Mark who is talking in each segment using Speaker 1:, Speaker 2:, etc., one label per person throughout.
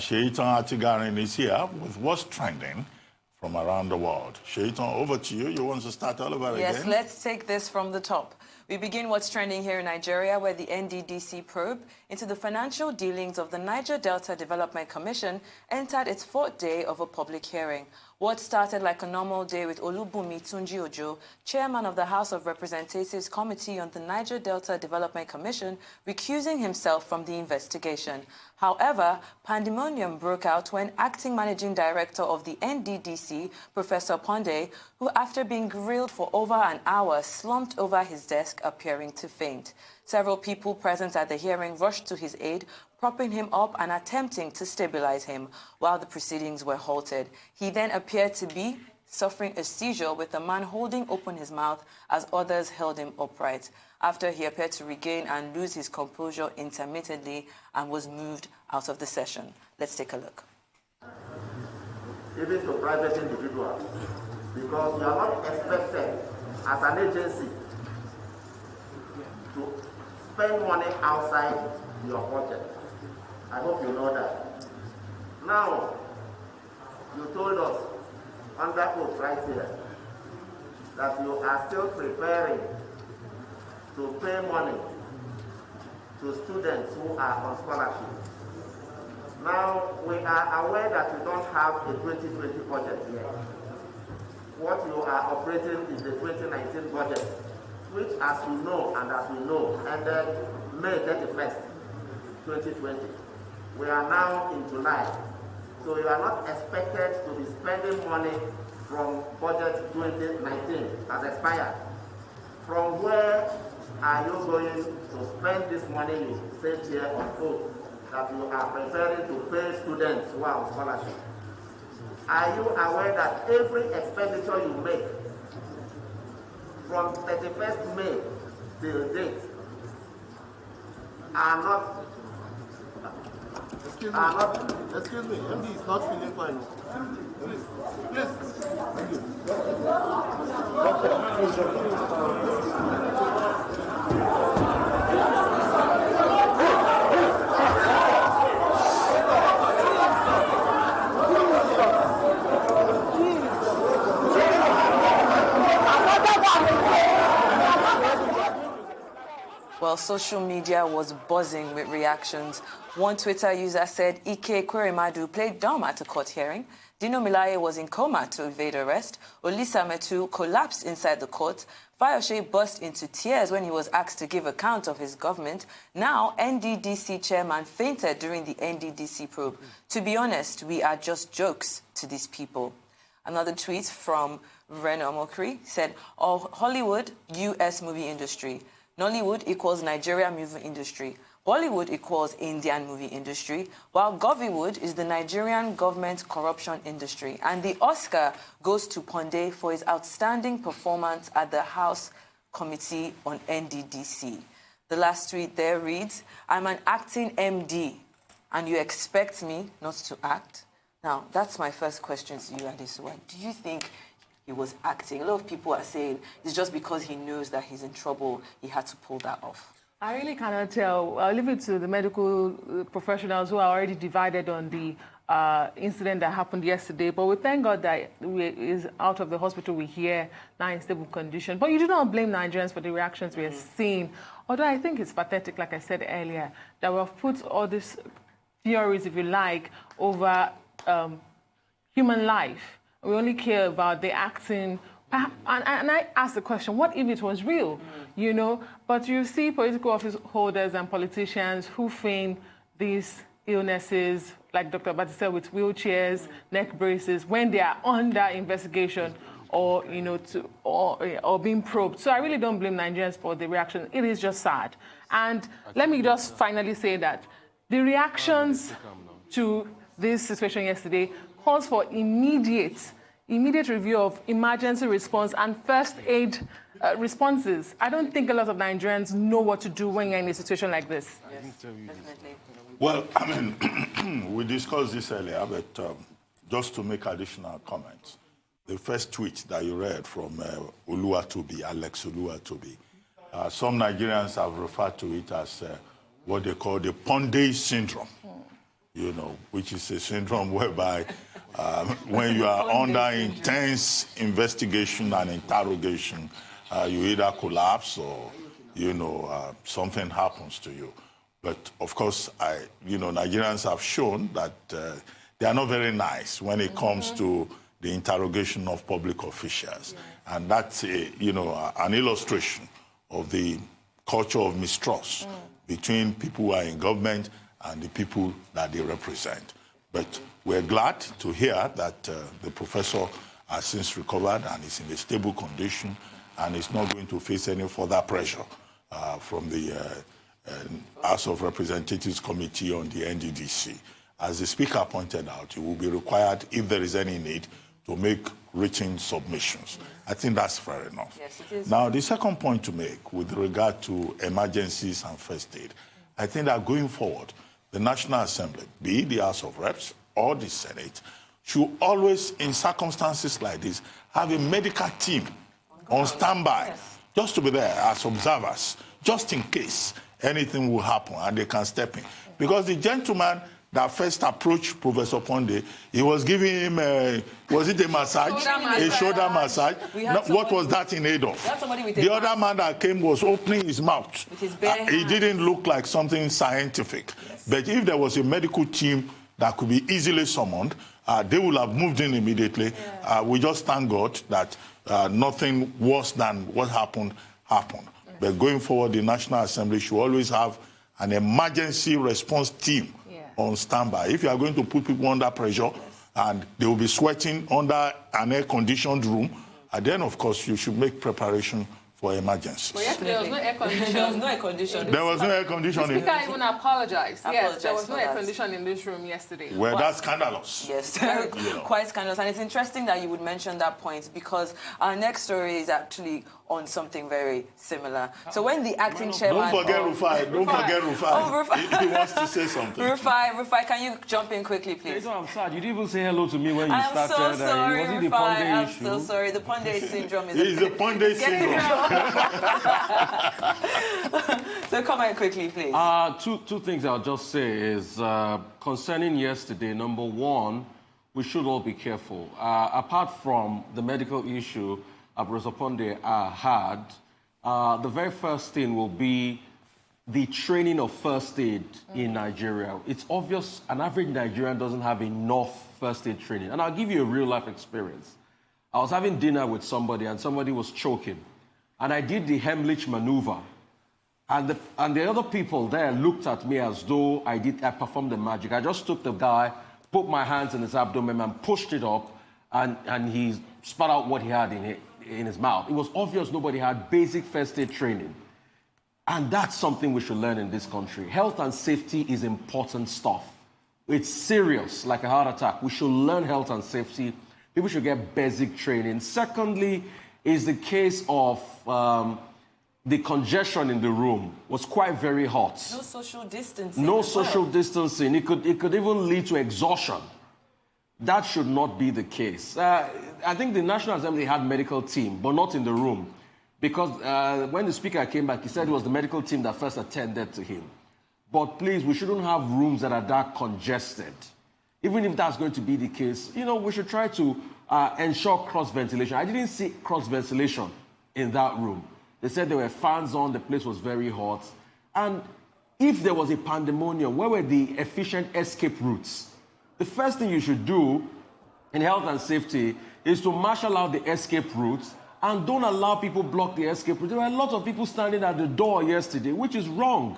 Speaker 1: Sheitan Atigarin is here with what's trending from around the world. Sheitan, over to you. You want to start all over again?
Speaker 2: Yes, let's take this from the top. We begin what's trending here in Nigeria, where the NDDC probe into the financial dealings of the Niger Delta Development Commission entered its 4th day of a public hearing. What started like a normal day with Olubunmi Tunji Ojo, chairman of the House of Representatives Committee on the Niger Delta Development Commission, recusing himself from the investigation. However, pandemonium broke out when acting managing director of the NDDC, Professor Pondei, who after being grilled for over an hour, slumped over his desk, appearing to faint. Several people present at the hearing rushed to his aid, propping him up and attempting to stabilize him while the proceedings were halted. He then appeared to be suffering a seizure, with a man holding open his mouth as others held him upright. After he appeared to regain and lose his composure intermittently and was moved out of the session. Let's take a look.
Speaker 3: Even to private individuals, because you are not expected as an agency to spend money outside your budget. I hope you know that. Now, you told us under oath right here that you are still preparing to pay money to students who are on scholarship. Now, we are aware that you don't have a 2020 budget yet. What you are operating is the 2019 budget, which, as you know and as we know, ended May 31st, 2020. We are now in July, so you are not expected to be spending money from budget 2019 as expired. From where are you going to spend this money you saved here on oath that you are preparing to pay students who are on scholarship? Are you aware that every expenditure you make from 31st May till date are not
Speaker 4: Excuse me, MD is not feeling fine. Please. Thank you.
Speaker 2: Well, social media was buzzing with reactions. One Twitter user said Ike Kwerimadu played dumb at a court hearing. Dino Milaye was in coma to evade arrest. Olisa Metu collapsed inside the court. Fayose burst into tears when he was asked to give account of his government. Now, NDDC chairman fainted during the NDDC probe. To be honest, we are just jokes to these people. Another tweet from Reno Omokri said, Hollywood, US movie industry. Nollywood equals Nigeria movie industry. Bollywood equals Indian movie industry, while Govywood is the Nigerian government corruption industry. And the Oscar goes to Pondei for his outstanding performance at the House Committee on NDDC. The last tweet there reads, I'm an acting MD, and you expect me not to act? Now, that's my first question to you, Adesuwa. Do you think he was acting? A lot of people are saying it's just because he knows that he's in trouble, he had to pull that off.
Speaker 5: I really cannot tell. I'll leave it to the medical professionals who are already divided on the incident that happened yesterday. But we thank God that he is out of the hospital. We're here now in stable condition. But you do not blame Nigerians for the reactions we are seeing. Although I think it's pathetic, like I said earlier, that we've put all these theories, if you like, over human life. We only care about the acting. And I ask the question, what if it was real? You know, but you see political office holders and politicians who feign these illnesses, like Dr. Batista with wheelchairs, neck braces, when they are under investigation or, you know, or being probed. So I really don't blame Nigerians for the reaction. It is just sad. And let me just finally say that the reactions to this situation yesterday calls for immediate review of emergency response and first aid responses. I don't think a lot of Nigerians know what to do when you're in a situation like this.
Speaker 2: Yes, definitely.
Speaker 1: Well, I mean, we discussed this earlier, but just to make additional comments. The first tweet that you read from Oluwatobi, Alex Oluwatobi, some Nigerians have referred to it as what they call the Pondei syndrome. you know, which is a syndrome whereby when you are under intense investigation and interrogation, you either collapse or, you know, something happens to you. But of course, Nigerians have shown that they are not very nice when it comes to the interrogation of public officials. Yeah. And that's, an illustration of the culture of mistrust between people who are in government and the people that they represent. But we're glad to hear that the professor has since recovered and is in a stable condition and is not going to face any further pressure from the House of Representatives Committee on the NDDC. As the Speaker pointed out, it will be required, if there is any need, to make written submissions. I think that's fair enough.
Speaker 2: Yes, it is.
Speaker 1: Now, the second point to make with regard to emergencies and first aid, I think that going forward, the National Assembly, be it the House of Reps or the Senate, should always, in circumstances like this, have a medical team on standby, just to be there as observers, just in case anything will happen and they can step in. Because the gentleman that first approached Professor Pondei, he was giving him, was it a massage? A shoulder massage. What was that in aid of? The other man that came was opening his mouth.
Speaker 2: With his bare
Speaker 1: It didn't look like something scientific. Yes. But if there was a medical team that could be easily summoned, they would have moved in immediately. Yeah. We just thank God that nothing worse than what happened. But going forward, the National Assembly should always have an emergency response team on standby. If you are going to put people under pressure and they will be sweating under an air-conditioned room, then, of course, you should make preparation for emergencies.
Speaker 5: Well, yesterday there was no air conditioning.
Speaker 2: There was no air conditioning.
Speaker 1: There was no air conditioning.
Speaker 5: The Speaker even apologized. Yes, there was no air conditioning in this room yesterday.
Speaker 1: Well, that's scandalous.
Speaker 2: Yes, quite scandalous. And it's interesting that you would mention that point because our next story is actually on something very similar. So when the acting chairman...
Speaker 1: Don't forget Rufai. Don't forget Rufai.
Speaker 2: Oh, Rufai.
Speaker 1: He wants to say something.
Speaker 2: Rufai, can you jump in quickly, please?
Speaker 6: I'm sad. You didn't even say hello to me when you started.
Speaker 2: I'm so sorry,
Speaker 6: Was it the
Speaker 2: Rufai.
Speaker 6: Pondei
Speaker 2: I'm
Speaker 6: issue?
Speaker 2: so sorry. The Pondei syndrome is...
Speaker 1: It's the Pondei syndrome.
Speaker 2: So come on quickly, please.
Speaker 6: Two things I'll just say is concerning yesterday, number one, we should all be careful. Apart from the medical issue Professor Pondei had, the very first thing will be the training of first aid in Nigeria. It's obvious an average Nigerian doesn't have enough first aid training. And I'll give you a real-life experience. I was having dinner with somebody, and somebody was choking. And I did the Heimlich maneuver. And the other people there looked at me as though I performed the magic. I just took the guy, put my hands in his abdomen, and pushed it up, and he spat out what he had in his mouth. It was obvious nobody had basic first aid training. And that's something we should learn in this country. Health and safety is important stuff. It's serious, like a heart attack. We should learn health and safety. People should get basic training. Secondly, is the case of the congestion in the room was quite very hot.
Speaker 2: No social distancing.
Speaker 6: No social distancing. It could even lead to exhaustion. That should not be the case. I think the National Assembly had medical team, but not in the room. Because when the Speaker came back, he said it was the medical team that first attended to him. But please, we shouldn't have rooms that are that congested. Even if that's going to be the case, we should try to ensure cross-ventilation. I didn't see cross-ventilation in that room. They said there were fans on, the place was very hot. And if there was a pandemonium, where were the efficient escape routes? The first thing you should do in health and safety is to marshal out the escape routes and don't allow people block the escape route. There were a lot of people standing at the door yesterday, which is wrong.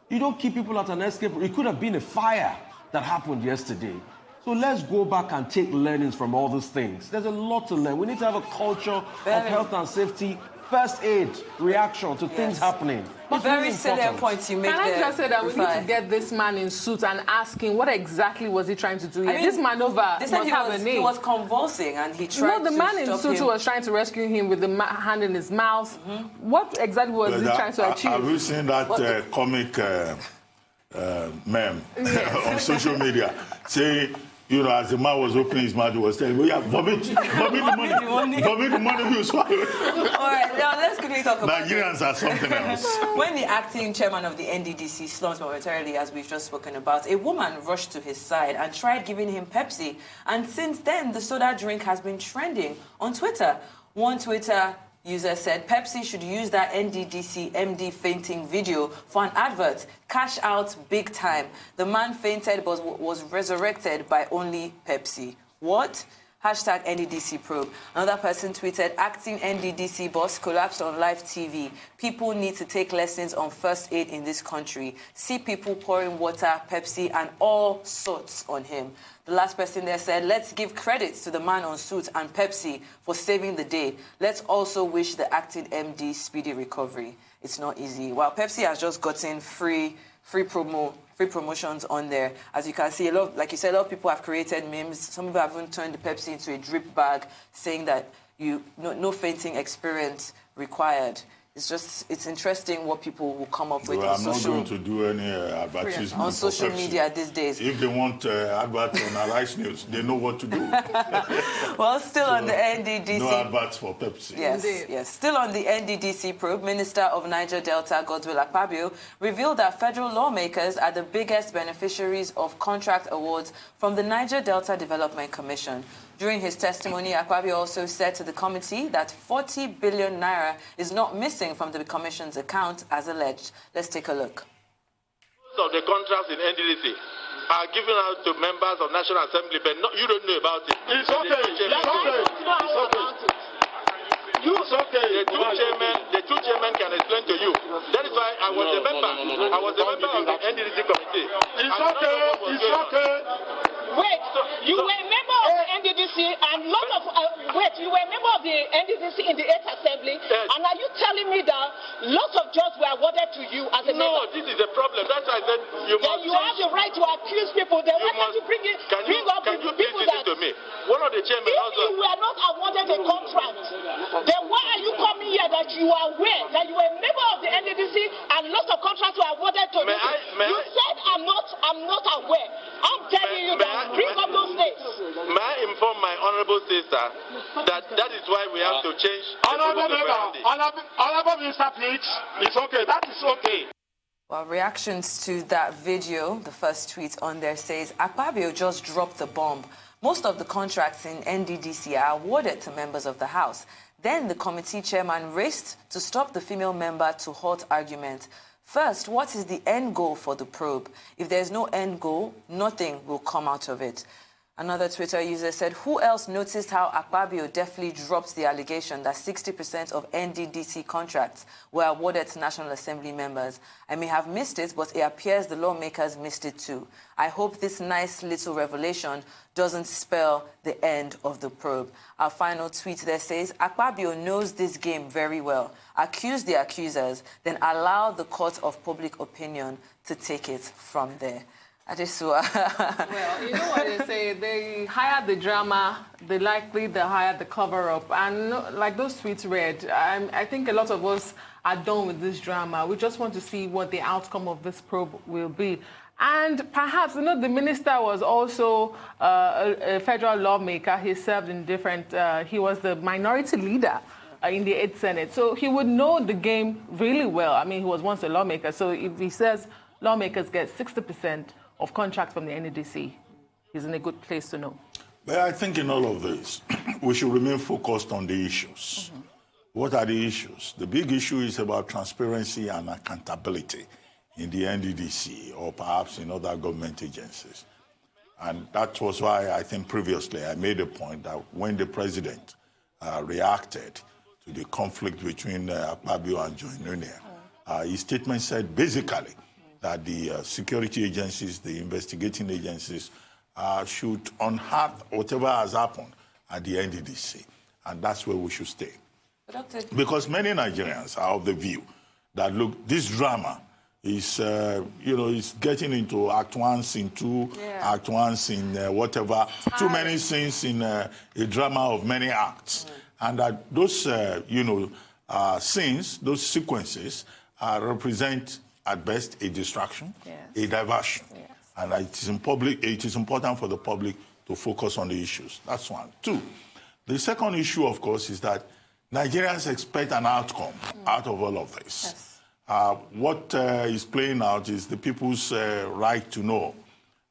Speaker 6: You don't keep people at an escape route. It could have been a fire that happened yesterday. So let's go back and take learnings from all these things. There's a lot to learn. We need to have a culture of health and safety, first aid, reaction to things happening. It's
Speaker 2: very
Speaker 6: really
Speaker 2: salient points you make.
Speaker 5: Can I just say that we need to get this man in suit and ask him what exactly was he trying to do here? This maneuver must have a name.
Speaker 2: He was convulsing and he tried to
Speaker 5: the man in suit who was trying to rescue him with the hand in his mouth. What exactly was he trying to achieve?
Speaker 1: Have you seen that comic meme on social media saying, You know, as the man was opening his mouth, he was saying, well, yeah, vomit the money. Vomit the money you swallow.
Speaker 2: All right, now let's quickly talk about
Speaker 1: Nigerians are something else.
Speaker 2: When the acting chairman of the NDDC slumped momentarily, as we've just spoken about, a woman rushed to his side and tried giving him Pepsi. And since then, the soda drink has been trending on Twitter. One Twitter user said Pepsi should use that NDDC MD fainting video for an advert. Cash out big time. The man fainted but was resurrected by only Pepsi. What? Hashtag NDDC probe. Another person tweeted, acting NDDC boss collapsed on live TV. People need to take lessons on first aid in this country. See people pouring water, Pepsi, and all sorts on him. The last person there said, let's give credit to the man on suit and Pepsi for saving the day. Let's also wish the acting MD speedy recovery. It's not easy. While Pepsi has just gotten free promotions on there. As you can see, like you said, a lot of people have created memes. Some people have even turned the Pepsi into a drip bag, saying that no fainting experience required. It's interesting what people will come up with.
Speaker 1: Well, I'm not going to do any advertisement
Speaker 2: on social media these days.
Speaker 1: If they want adverts on Arise News, they know what to do.
Speaker 2: Well, still on the NDDC.
Speaker 1: No adverts for Pepsi.
Speaker 2: Yes. Still on the NDDC probe, Minister of Niger Delta, Godswill Akpabio, revealed that federal lawmakers are the biggest beneficiaries of contract awards from the Niger Delta Development Commission. During his testimony, Akpabio also said to the committee that 40 billion naira is not missing from the commission's account as alleged. Let's take a look.
Speaker 7: Most of the contracts in NDDC are given out to members of National Assembly, but you don't know about it.
Speaker 8: It's okay.
Speaker 7: The two chairmen can explain to you. That is why I was a member. I was a member of the NDDC committee.
Speaker 8: It's okay.
Speaker 9: Wait, you were a member of the NDDC and you were a member of the NDDC in the 8th Assembly, and are you telling me that lots of jobs were awarded to you as a member?
Speaker 7: No, this is a problem. That's why I said you
Speaker 9: then
Speaker 7: must.
Speaker 9: You have the right to accuse people. Then why can't you bring up
Speaker 7: Can you
Speaker 9: people
Speaker 7: please
Speaker 9: that...
Speaker 7: listen to me? One of the chairmen
Speaker 9: if
Speaker 7: also...
Speaker 9: you were not awarded a contract, then why are you coming here that you are aware that you were a member of the NDDC and lots of contracts were awarded to you? You said I'm not aware. I'm telling you that. Bring up those names.
Speaker 7: May I inform my honorable sister that is why we have to change...
Speaker 8: Honorable Minister, please. It's okay. That is okay.
Speaker 2: Well, reactions to that video, the first tweet on there says, Akpabio just dropped the bomb. Most of the contracts in NDDC are awarded to members of the House. Then the committee chairman raced to stop the female member to halt argument. First, what is the end goal for the probe? If there's no end goal, nothing will come out of it. Another Twitter user said, who else noticed how Akpabio deftly dropped the allegation that 60% of NDDC contracts were awarded to National Assembly members? I may have missed it, but it appears the lawmakers missed it too. I hope this nice little revelation doesn't spell the end of the probe. Our final tweet there says, Akpabio knows this game very well. Accuse the accusers, then allow the court of public opinion to take it from there.
Speaker 5: Well, you know what they say, they hired the drama, they hired the cover-up. And like those tweets read, I think a lot of us are done with this drama. We just want to see what the outcome of this probe will be. And perhaps, the minister was also a federal lawmaker. He served in different, he was the minority leader in the 8th Senate. So he would know the game really well. I mean, he was once a lawmaker. So if he says lawmakers get 60% of contracts from the NDDC, he's in a good place to know.
Speaker 1: But I think in all of this, we should remain focused on the issues. Mm-hmm. What are the issues? The big issue is about transparency and accountability in the NDDC or perhaps in other government agencies. And that was why I think previously I made a point that when the president reacted to the conflict between Akpabio and Joy Nunia, his statement said basically that the security agencies, the investigating agencies, should unearth whatever has happened at the NDDC. And that's where we should stay. Because many Nigerians are of the view that, look, this drama is, is getting into Act 1, Scene 2, Act 1, Scene whatever. Too many scenes in a drama of many acts. And that those, scenes, those sequences represent at best a distraction, a diversion. Yes. And it is important for the public to focus on the issues. That's one. Two, the second issue, of course, is that Nigerians expect an outcome out of all of this. Yes. What is playing out is the people's right to know.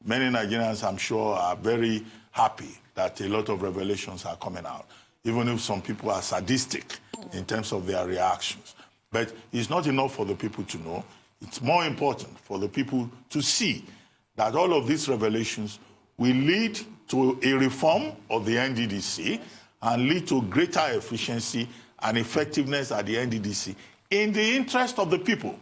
Speaker 1: Many Nigerians, I'm sure, are very happy that a lot of revelations are coming out, even if some people are sadistic in terms of their reactions. But it's not enough for the people to know. It's more important for the people to see that all of these revelations will lead to a reform of the NDDC and lead to greater efficiency and effectiveness at the NDDC in the interest of the people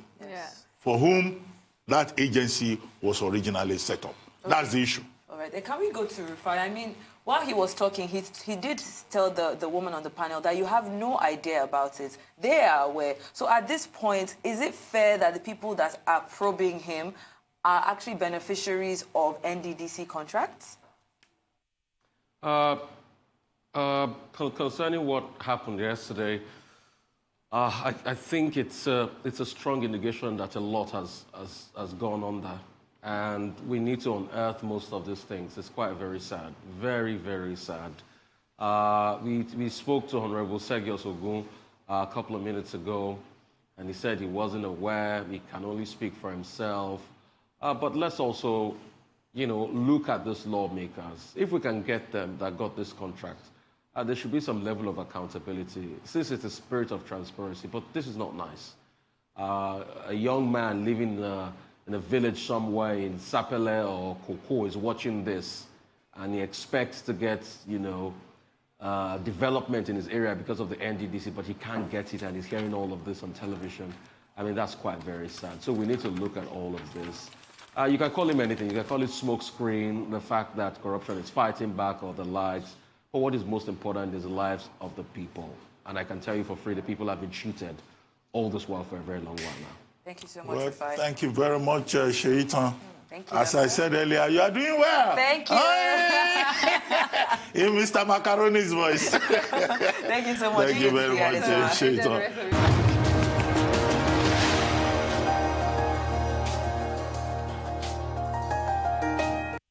Speaker 1: for whom that agency was originally set up. Okay. That's the issue.
Speaker 2: All right. Can we go to Rufai? I mean, while he was talking, he did tell the woman on the panel that you have no idea about it. They are aware. So at this point, is it fair that the people that are probing him are actually beneficiaries of NDDC contracts?
Speaker 6: Concerning what happened yesterday, I think it's a strong indication that a lot has gone on there. And we need to unearth most of these things. It's quite very sad, very, very sad. We spoke to Honorable Sergius Ogun a couple of minutes ago, and he said he wasn't aware, he can only speak for himself. But let's also, look at these lawmakers. If we can get them that got this contract, there should be some level of accountability, since it's a spirit of transparency, but this is not nice. A young man living in a village somewhere in Sapele or Koko is watching this, and he expects to get, development in his area because of the NDDC, but he can't get it, and he's hearing all of this on television. I mean, that's quite very sad. So we need to look at all of this. You can call him anything. You can call it smoke screen, the fact that corruption is fighting back, or the likes. But what is most important is the lives of the people. And I can tell you for free, the people have been cheated all this while for a very long while now.
Speaker 2: Thank you so much, Rufai.
Speaker 1: Thank you very much, Sheitan.
Speaker 2: Thank you.
Speaker 1: As I said earlier, you are doing well.
Speaker 2: Thank you.
Speaker 1: In Mr. Macaroni's voice.
Speaker 2: Thank you so much.
Speaker 1: Thank you very much, Sheitan.